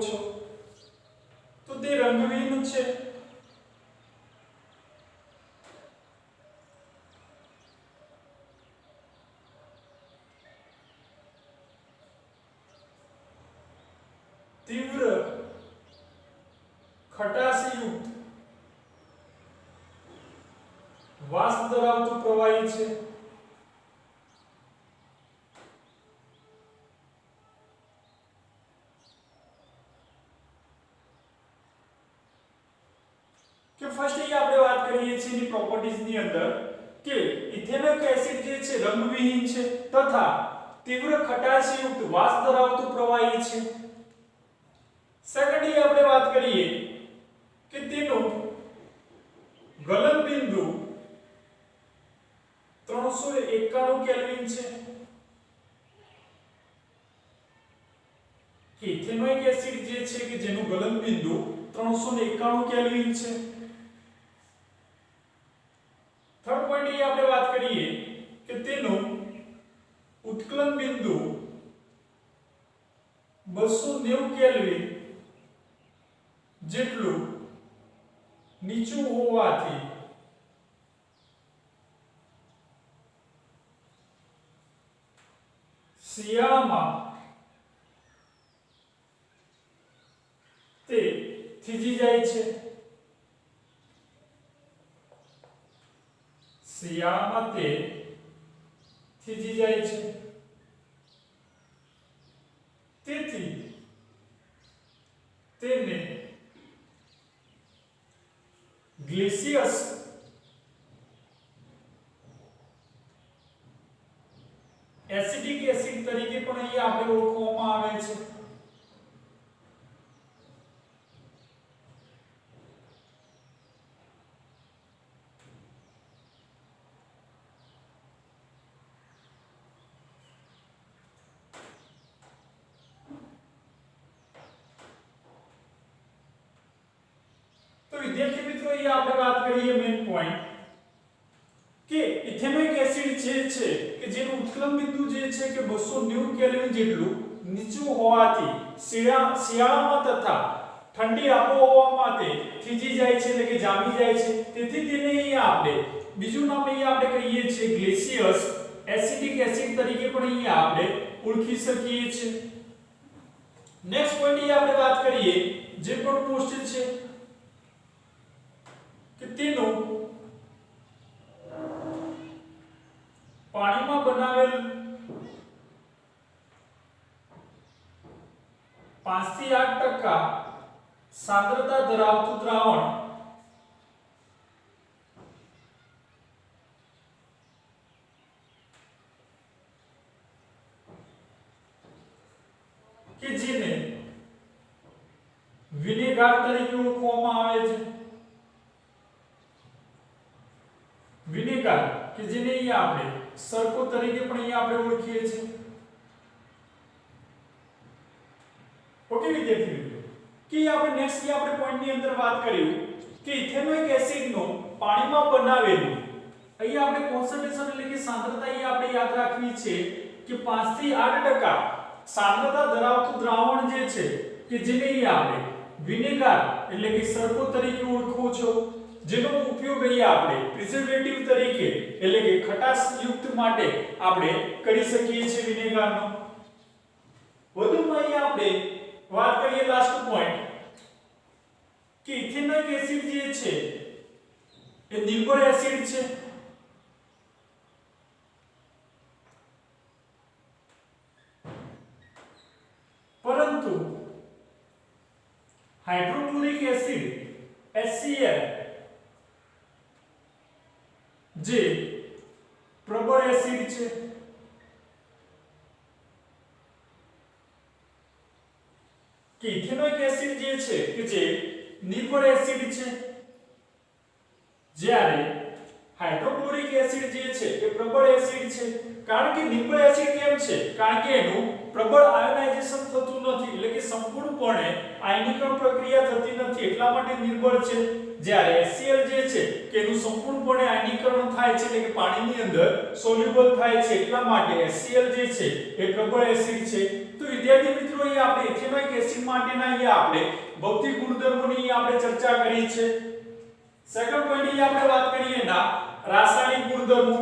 છો તો તે રંગવિહીન છે. તીવ્ર ખટાશયુક્ત વાસ ધરાવતું પ્રવાહી છે. કે ફર્સ્ટ અહીં આપણે વાત કરીએ છીએ એની પ્રોપર્ટીઝ ની અંદર કે ઇથેનોઇક એસિડ જે છે રંગવિહીન છે તથા તીવ્ર ખટાશયુક્ત વાસ ધરાવતું પ્રવાહી છે. સેકન્ડલી આપણે વાત કરીએ કે તેનું ગલન બિંદુ 391 કેલ્વિન છે. કે ઇથેનોઇક એસિડ જે છે કે જેનું ગલન બિંદુ 391 કેલ્વિન છે. થર્ડ પોઈન્ટ એ આપણે વાત કરીએ કે તેનું ઉત્કલન બિંદુ 290 કેલ્વિન જેટલું નીચું હોવાથી શિયાળામાં તે થીજી જાય છે. શિયાળામાં તે થીજી જાય છે. તેથી તેને ગ્લેસિયસ એસિડિક એસિડ તરીકે પણ અહીં આપણે ઓળખવામાં આવે છે. તો વિદ્યાર્થી મિત્રો અહીં આપણે વાત કરીએ મેઈન પોઈન્ટ કે ઇથેનોઇક એસિડ જે છે કે જેનું ઉત્કલન બિંદુ જે છે કે 290 કેલ્વિન જેટલું નીચું હોવાથી શિયાળામાં તથા ઠંડી આબોહવામાં તે થીજી જાય છે એટલે કે જામી જાય છે. તેથી તેને અહીં આપણે બીજું નામ અહીં આપણે કહીએ છીએ ગ્લેસિયસ એસિડિક એસિડ તરીકે પણ અહીં આપણે ઓળખી શકીએ છીએ. નેક્સ્ટ પોઈન્ટ અહીં આપણે વાત કરીએ જે પણ પોસ્ટ છે કે તેનું પાણીમાં બનાવેલ 5 થી 8% સાંદ્રતા ધરાવતું દ્રાવણ કે જેને વિનેગાર તરીકે ઓળખવામાં આવે છે. વિનેગાર કે જેને અહીં આપણે સરકો તરીકે પણ અહીં આપણે ઓળખીએ છીએ. ઓકે વિદ્યાર્થી મિત્રો કે આપણે નેક્સ્ટ આપણે પોઈન્ટ ની અંદર વાત કર્યું કે ઇથેનોઇક એસિડ નો પાણીમાં બનાવેલું અહીં આપણે કોન્સન્ટ્રેશન એટલે કે સાંદ્રતા અહીં આપણે યાદ રાખવી છે કે 5 થી 8% સાંદ્રતા ધરાવતું દ્રાવણ જે છે કે જેને અહીં આપણે વિનેગાર એટલે કે સરકો તરીકે ઓળખો છો, જેનો ઉપયોગ અહીં આપણે પ્રિઝર્વેટિવ તરીકે એટલે કે ખટાશ યુક્ત માટે આપણે કરી શકીએ છીએ વિનેગારનો. વધુમાં અહીં આપણે વાત કરીએ લાસ્ટ પોઈન્ટ કે ઇથેનોઇક એસિડ જે છે એ નિર્બળ એસિડ છે. પરંતુ હાઇડ્રોક્લોરિક એસિડ HCl જે પ્રબળ એસિડ છે. કે ઇથેનોઇક એસિડ જે છે કે જે નિર્બળ એસિડ છે જ્યારે હાઇડ્રોક્લોરિક એસિડ જે છે એ પ્રબળ એસિડ છે. કારણ કે નિર્બળ એસિડ કેમ છે? કારણ કે એનું પ્રબળ આયોનાઇઝેશન થતું નથી એટલે કે સંપૂર્ણપણે આયનીકરણ પ્રક્રિયા થતી નથી એટલા માટે નિર્બળ છે. જ્યારે HCl જે છે કે એનું સંપૂર્ણપણે આયનીકરણ થાય છે એટલે કે પાણીની અંદર સોલ્યુબલ થાય છે એટલા માટે HCl જે છે એ પ્રબળ એસિડ છે. તો વિદ્યાર્થી મિત્રો અહીં આપણે ઇથેનોઇક એસિડ માટેના અહીં આપણે ભૌતિક ગુણધર્મોની અહીં આપણે ચર્ચા કરી છે. સેકન્ડ પોઈન્ટ અહીં આપણે વાત કરીએ ના રાસાયણિક ગુણધર્મો.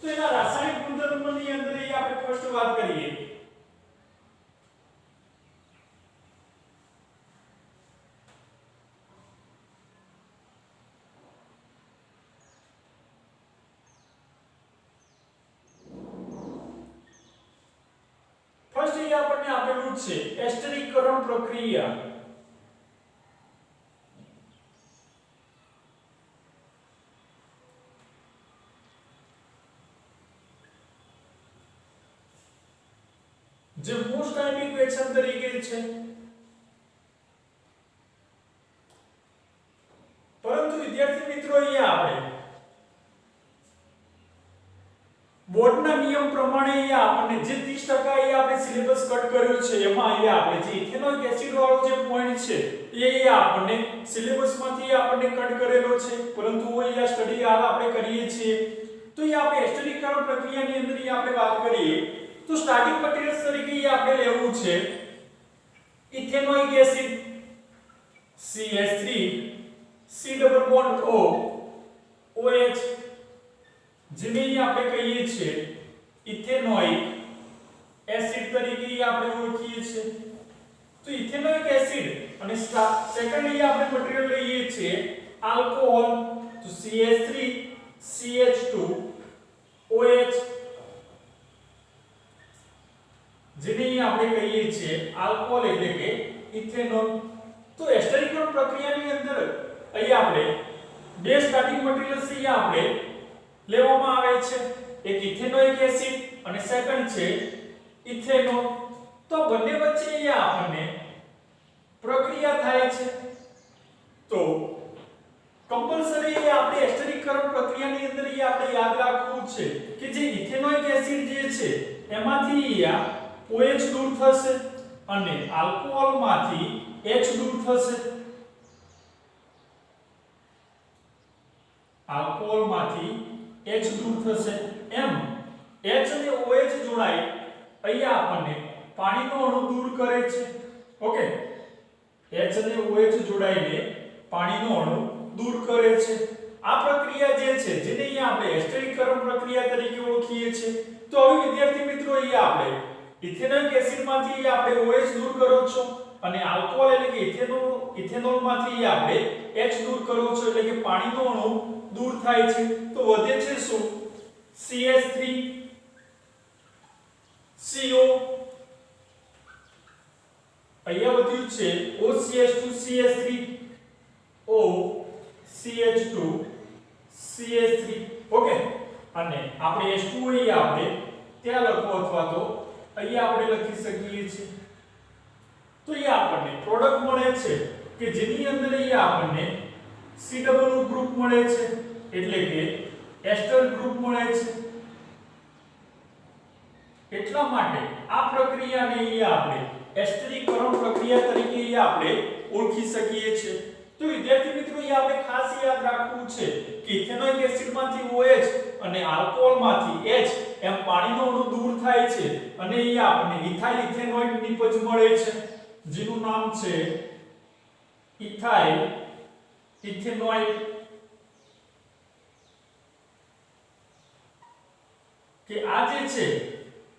તો એના રાસાયણિક ગુણધર્મોની અંદર અહીં આપણે ફર્સ્ટ વાત કરીએ આપણને આપેલું છે એસ્ટરીકરણ પ્રક્રિયા. જે મોસ્ટ ટાઈપિક ક્વેશ્ચન તરીકે છે, પરંતુ વિદ્યાર્થી મિત્રો અહીંયા આપણે બોર્ડના નિયમ પ્રમાણે અહીંયા આપણને જે 30% અહીંયા આપણે સિલેબસ કટ કર્યો છે એમાં અહીંયા આપણે જે ઇથેનોઇક એસિડ વાળો જે પોઈન્ટ છે એ અહીંયા આપણને સિલેબસમાંથી આપણને કટ કરેલો છે, પરંતુ અહીંયા સ્ટડી હાલ આપણે કરીએ છીએ. તો અહીંયા આપણે એસ્ટરીકરણ પ્રક્રિયાની અંદર અહીંયા આપણે વાત કરીએ તો સ્ટાર્ટિંગ મટીરીયલ્સ તરીકે અહીંયા આપણે લેવું છે ethanoic acid CH3 C double bond O OH, જેને આપણે કહીએ છીએ ઇથેનોઇક એસિડ તરીકે આપણે ઓળખીએ છીએ. તો ઇથેનોઇક એસિડ અને સેકન્ડલી આપણે મટીરીયલ લઈએ છીએ આલ્કોહોલ, તો CH3 CH2 OH, જેને આપણે કહીએ છીએ આલ્કોહોલ એટલે કે ઇથેનોલ. તો એસ્ટરીકરણ પ્રક્રિયાની અંદર અહીં આપણે બે સ્ટાર્ટિંગ મટીરીયલ્સ અહીંયા આપણે લેવામાં આવે છે, એક ઇથેનોઇક એસિડ અને સેકન્ડ છે ઇથેનોલ. તો બંને વચ્ચે અહીંયા આપણને પ્રક્રિયા થાય છે. તો કમ્પલસરી આપણે એસ્ટરીકરણ પ્રક્રિયાની અંદર આપણે યાદ રાખવું છે કે જે ઇથેનોઇક એસિડ જે છે એમાંથી અહીંયા OH દૂર થશે અને આલ્કોહોલમાંથી H દૂર થશે. આલ્કોહોલમાંથી H દૂર થશે. એમ H અને OH જોડાઈ અહીંયા આપણને પાણીનો અણુ દૂર કરે છે. ઓકે, H અને OH જોડાઈને પાણીનો અણુ દૂર કરે છે. આ પ્રક્રિયા જે છે જેને અહીંયા આપણે એસ્ટરીકરણ પ્રક્રિયા તરીકે ઓળખીએ છીએ. તો હવે વિદ્યાર્થી મિત્રો અહીંયા આપણે ઇથેનોઇક એસિડમાંથી આપણે OH દૂર કરો છો અને આલ્કોહોલ એટલે કે ઇથેનોલમાંથી આપણે H દૂર કરો છો એટલે કે પાણીનો અણુ દૂર થાય છે. તો વધે છે શું? CH3 CO, અહીંયા વધ્યું છે OCH2 CH3 O CH2 CH3. Okay, અને આપણે H2 અહીંયા આપણે ત્યાં લખો અથવા તો અહીંયા આપણે લખી શકીએ છીએ. તો અહીંયા આપણને પ્રોડક્ટ મળે છે કે જેની અંદર અહીંયા આપણને C ડબલ ગ્રુપ મળે છે એટલે કે એસ્ટર ગ્રુપ મળે છે. એટલા માટે આ પ્રક્રિયાને અહીંયા આપણે એસ્ટરીકરણ પ્રક્રિયા તરીકે અહીંયા આપણે ઓળખી શકીએ છીએ. તો વિદ્યાર્થી મિત્રો અહીંયા આપણે ખાસ યાદ રાખવું છે કે ઇથેનોઇક એસિડમાંથી OH અને આલ્કોહોલમાંથી H એમ પાણીનો અણુ દૂર થાય છે અને અહીંયા આપણને ઇથાઇલ ઇથેનોઇડ નિપજ મળે છે જેનું નામ છે ઇથાઇલ ઇથેનોઇડ. કે આ જે છે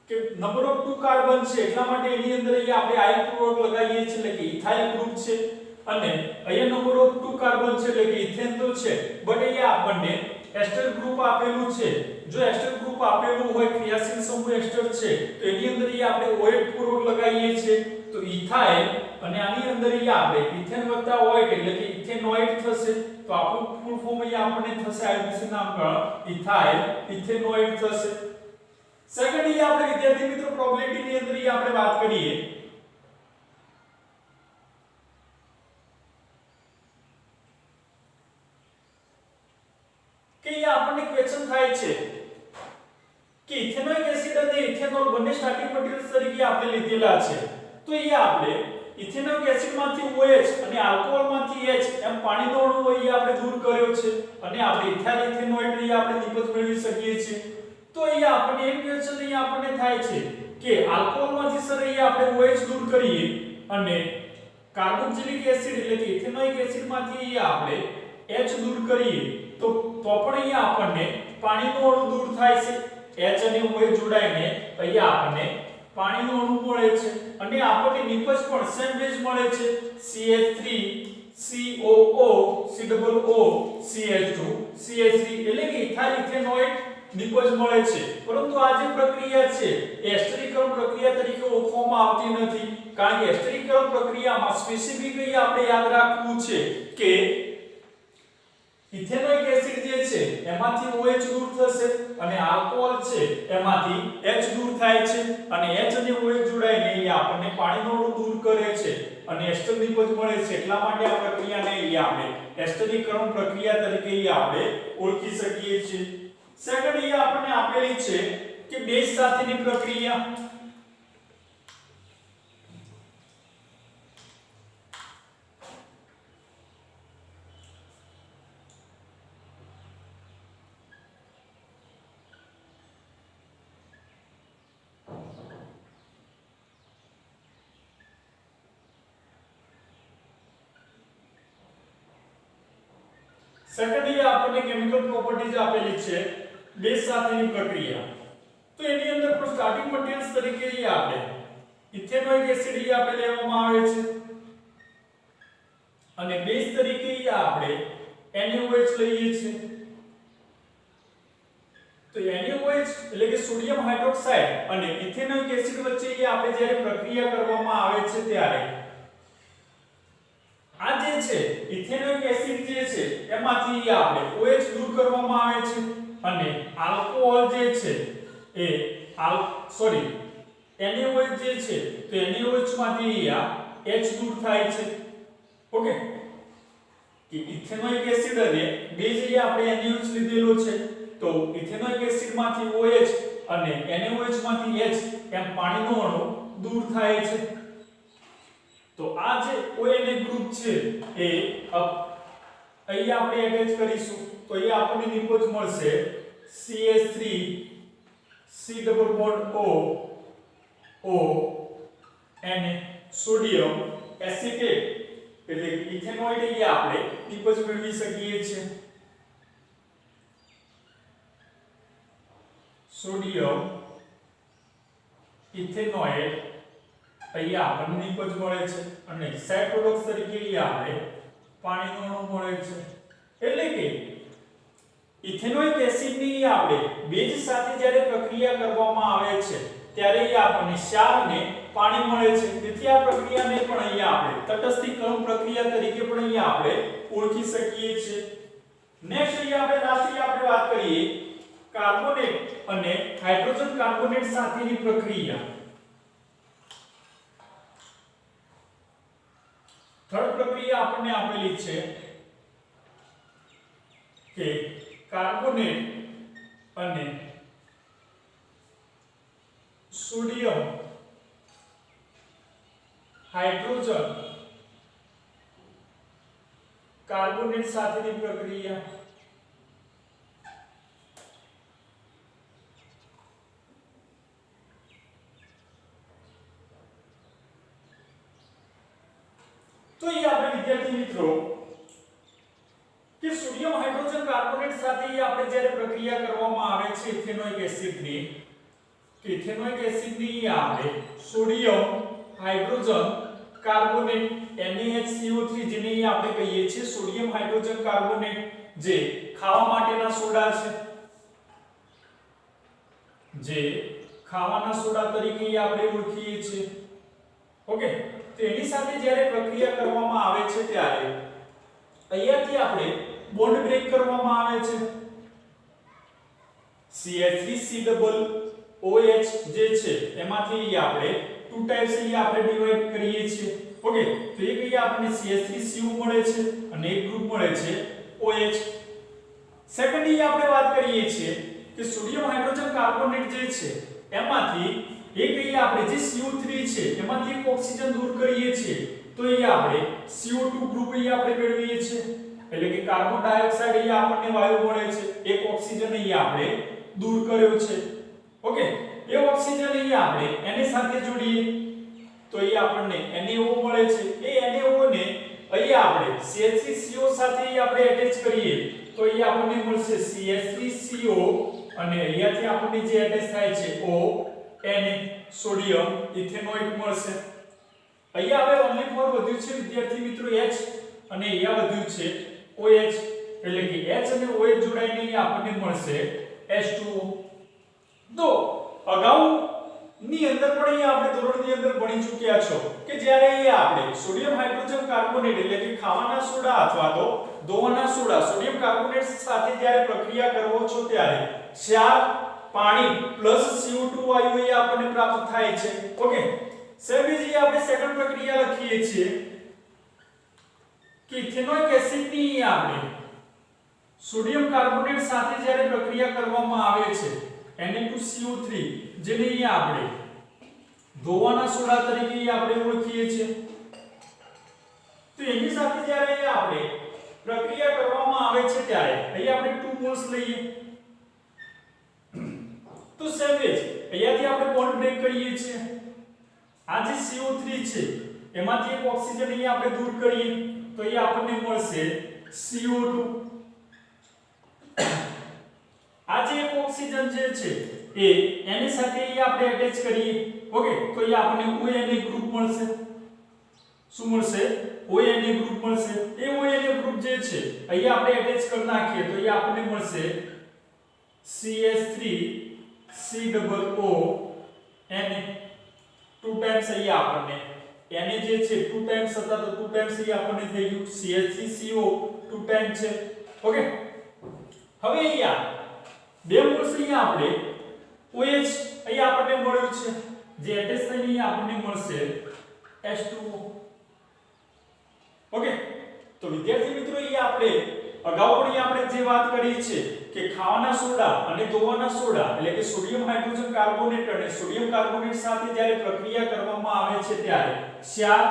કે નંબર ઓફ 2 કાર્બન છે એટલા માટે એની અંદર અહીંયા આપણે આઇલ પૂર્વક લગાવીએ છીએ એટલે કે ઇથાઇલ ગ્રુપ છે અને અહીંયા નંબર ઓફ 2 કાર્બન છે એટલે કે ઇથેન તો છે બટ અહીંયા આપણને એસ્ટર ગ્રુપ આપેલું છે. જો એસ્ટર ગ્રુપ આપેલું હોય ક્રિયાશીલ સમૂહ એસ્ટર છે તો એની અંદર અહીંયા આપણે OH પૂર્વક લગાવીએ છીએ તો ઇથાઇલ અને આની અંદર અહીંયા આપણે ઇથેન વત્તા OH એટલે કે ઇથેનોઇડ થશે. તો આપણું ફૂલ ફોર્મ અહીંયા આપણને થશે આઈયુસીએલ નામકરણ ઇથાઇલ ઇથેનોઇડ થશે. સેકન્ડલી આપણે વિદ્યાર્થી મિત્રો પ્રોબેબિલિટીની અંદર આપણે વાત કરીએ કે આપણને ક્વેશ્ચન થાય છે કે ઇથેનોઇક એસિડ અને ઇથેનોલ બંને સ્ટાર્ટિંગ મટીરીયલ્સ તરીકે આપણે લીધેલા છે. તો અહીંયા આપણે ઇથેનોઇક એસિડમાંથી OH અને આલ્કોહોલમાંથી H એમ પાણીનો અણુ અહીં આપણે દૂર કર્યો છે અને આપણે ઇથાઇલ ઇથેનોઇડ અહીં આપણે નિપજ મેળવી શકીએ છીએ. તો અહીં આપણને એક ક્વેશ્ચન અહીં આપણને થાય છે કે આલ્કોહોલમાંથી સર અહીં આપણે OH દૂર કરીએ અને કાર્બોક્સિલિક એસિડ એટલે કે ઇથેનોઇક એસિડમાંથી આપણે H દૂર કરીએ તો પણ અહીં આપણને પાણીનો અણુ દૂર થાય છે. H અને OH જોડાઈને અહીં આપણને પાણીનો અણુ મળે છે અને આપણને નિપજ પણ સેમ બેઝ મળે છે CH3 COO COO CH2 CH3 એટલે કે ઇથાઇલ ઇથેનોઇડ નિપજ મળે છે. પરંતુ આ જે પ્રક્રિયા છે એ એસ્ટરીકરણ પ્રક્રિયા તરીકે ઓળખવામાં આવતી નથી કારણ કે એસ્ટરીકરણ પ્રક્રિયામાં સ્પેસિફિકલી આપણે યાદ રાખવું છે કે ઇથેનોઇક એસિડ જે છે એમાંથી OH દૂર થશે અને આલ્કોહોલ છે એમાંથી H દૂર થાય છે અને H અને OH જોડાઈને એ આપણને પાણીનો અણુ દૂર કરે છે અને એસ્ટર નિપજ મળે છે. એટલા માટે આ પ્રક્રિયાને આપણે એસ્ટરીકરણ પ્રક્રિયા તરીકે આપણે ઓળખી શકીએ છીએ. સેકન્ડ એ આપણને આપેલી છે કે બેઝ સાથેની પ્રક્રિયા. સેકન્ડ એ આપણને કેમિકલ પ્રોપર્ટીઝ આપેલી છે બેઝ સાથેની પ્રક્રિયા. તો એની અંદર પણ સ્ટાર્ટિંગ મટીરીયલ્સ તરીકે આપણે ઇથેનોઇક એસિડ આપણે લેવામાં આવે છે અને બેઝ તરીકે આપણે NaOH લઈએ છીએ. તો NaOH એટલે કે સોડિયમ હાઇડ્રોક્સાઇડ અને ઇથેનોઇક એસિડ વચ્ચે આપણે જ્યારે પ્રક્રિયા કરવામાં આવે છે ત્યારે આ જે છે ઇથેનોઇક એસિડ જે છે એમાંથી આપણે OH દૂર કરવામાં આવે છે અને આલ્કોહોલ જે છે એ NaOH જે છે તો NaOH માંથી H દૂર થાય છે. ઓકે કે ઇથેનોઇક એસિડ અને બેઝ આપણે NaOH લીધેલો છે તો ઇથેનોઇક એસિડ માંથી OH અને NaOH માંથી H એમ પાણીનો અણુ દૂર થાય છે. તો આ જે ONA ગ્રુપ છે એ અહીં આપણે એટેચ કરીશું તો અહીં આપણને નિપજ મળશે CH3 C double bond O Na sodium acetate એટલે ઇથેનોઇડ અહીં આપણે નિપજ મેળવી શકીએ છીએ. સોડિયમ ઇથેનોઇડ અહીં આપણને નિપજ મળે છે અને સાઇડ પ્રોડક્ટ તરીકે અહીં આપણે પાણીનો અણુ મળે છે. એટલે કે ઇથેનોઇક એસિડની આપણે બેઝ સાથે જ્યારે પ્રક્રિયા કરવામાં આવે છે ત્યારે અહીં આપણને ક્ષાર અને પાણી મળે છે. તેથી આ પ્રક્રિયાને પણ અહીં આપણે તટસ્થીકરણ પ્રક્રિયા તરીકે પણ અહીં આપણે ઓળખી શકીએ છીએ. નેક્સ્ટ અહીં આપણે લાસ્ટ આપણે વાત કરીએ કાર્બોનેટ અને હાઇડ્રોજન કાર્બોનેટ સાથેની પ્રક્રિયા. થર્ડ પ્રક્રિયા આપણને આપેલી છે કે કાર્બોનેટ અને સોડિયમ હાઇડ્રોજન કાર્બોનેટ સાથેની પ્રક્રિયા. તો ये આપણે વિદ્યાર્થી મિત્રો કે સોડિયમ હાઇડ્રોજન કાર્બોનેટ સાથે આપણે જ્યારે પ્રક્રિયા કરવામાં આવે છે ઇથેનોઇક એસિડની કે ઇથેનોઇક એસિડની આપણે સોડિયમ હાઇડ્રોજન કાર્બોનેટ NaHCO3 જેને આપણે કહીએ છીએ સોડિયમ હાઇડ્રોજન કાર્બોનેટ જે ખાવા માટેના સોડા છે જે ખાવાના સોડા તરીકે આપણે ઓળખીએ છીએ. ઓકે તો એની સાથે જ્યારે પ્રક્રિયા કરવામાં આવે છે ત્યારે અહીંયાથી આપણે બોન્ડ બ્રેક કરવામાં આવે છે. CH3COOH જે છે એમાંથી આપણે ટુ ટાઇપ્સ અહીં આપણે ડિવાઇડ કરીએ છીએ. ઓકે તો એક અહીં આપણને CH3CU મળે છે અને એક ગ્રુપ મળે છે OH. સેકન્ડ અહીં આપણે વાત કરીએ છીએ કે સોડિયમ હાઇડ્રોજન કાર્બોનેટ જે છે એમાંથી એક અહીંયા આપણે જે CO3 છે એમાંથી એક ઓક્સિજન દૂર કરીએ છીએ તો અહીંયા આપણે CO2 ગ્રુપ અહીંયા આપણે મેળવીએ છીએ એટલે કે કાર્બન ડાયોક્સાઇડ અહીંયા આપણને વાયુ મળે છે એક ઓક્સિજન અહીંયા આપણે દૂર કર્યો છે ઓકે એ ઓક્સિજન અહીંયા આપણે એની સાથે જોડીએ તો અહીંયા આપણને NaO મળે છે એ NaO ને અહીંયા આપણે CH3CO સાથે અહીંયા આપણે એટેચ કરીએ તો અહીંયા આપણને મળશે CH3CO અને અહીંયાથી આપણને જે એટેચ થાય છે O Na સોડિયમ ઇથેનોઇડ મળશે અહીંયા હવે ઓન્લી ફોર વધ્યું છે વિદ્યાર્થી મિત્રો H અને અહીંયા વધ્યું છે OH એટલે કે H અને OH જોડાઈને અહીંયા આપણને મળશે H2O તો અગાઉ ની અંદર પણ અહીંયા આપણે ધોરણની અંદર ભણી ચૂક્યા છો કે જ્યારે અહીંયા આપણે સોડિયમ હાઇડ્રોજન કાર્બોનેટ એટલે કે ખાવાના સોડા અથવા તો ધોવાના સોડા સોડિયમ કાર્બોનેટ સાથે જ્યારે પ્રક્રિયા કરો છો ત્યારે ક્ષાર પાણી પ્લસ CO2 વાયુ અહીંયા આપણને પ્રાપ્ત થાય છે ઓકે સેવેજી આપણે સેકન્ડ પ્રક્રિયા લખીએ છીએ કે ઇથેનોઇક એસિડ ની આપણે સોડિયમ કાર્બોનેટ સાથે જ્યારે પ્રક્રિયા કરવામાં આવે છે Na2CO3 જેને અહીંયા આપણે ધોવાના સોડા તરીકે આપણે ઓળખીએ છીએ તો એની સાથે જ્યારે આપણે પ્રક્રિયા કરવામાં આવે છે ત્યારે અહીંયા આપણે 2 મોલ્સ લઈએ તો સેવેજ અહીંયાથી આપણે બોન્ડ બ્રેક કરીએ છીએ આ જે CO3 છે એમાંથી એક ઓક્સિજન અહીંયા આપણે દૂર કરીએ તો અહીંયા આપણને મળશે CO2 આ જે એક ઓક્સિજન જે છે એ એની સાથે અહીંયા આપણે એટેચ કરીએ ઓકે તો અહીંયા આપણને ONA ગ્રુપ મળશે શું મળશે ONA ગ્રુપ મળશે એ ONA ગ્રુપ જે છે અહીંયા આપણે એટેચ કરી નાખીએ તો અહીંયા આપણને મળશે CH3COO Na 2 ટાઈમ્સ અહીંયા આપણને Na જે છે 2 ટાઈમ્સ હતા તો 2 ટાઈમ્સ અહીંયા આપણને થઈ ગયું CH3CO 2 ટાઈમ્સ છે ઓકે હવે અહીંયા બે મોલ્સ અહીંયા આપણે OH અહીંયા આપણને મળ્યું છે જે એટેચ થઈને અહીંયા આપણને મળશે H2O ઓકે તો વિદ્યાર્થી મિત્રો અહીંયા આપણે અગાઉ પણ આપણે જે વાત કરી છે કે ખાવાના સોડા અને ધોવાના સોડા એટલે કે સોડિયમ હાઇડ્રોજન કાર્બોનેટ અને સોડિયમ કાર્બોનેટ સાથે જ્યારે પ્રક્રિયા કરવામાં આવે છે ત્યારે ક્ષાર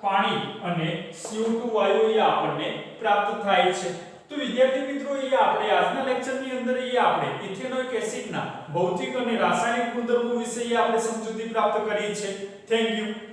પાણી અને CO2 વાયુ અહીંયા આપણને પ્રાપ્ત થાય છે તો વિદ્યાર્થી મિત્રો અહીંયા આપણે આજના લેક્ચરની અંદર અહીંયા આપણે ઇથેનોઇક એસિડના ભૌતિક અને રાસાયણિક ગુણધર્મો વિશે આપણે સમજૂતી પ્રાપ્ત કરી છે થેન્ક યુ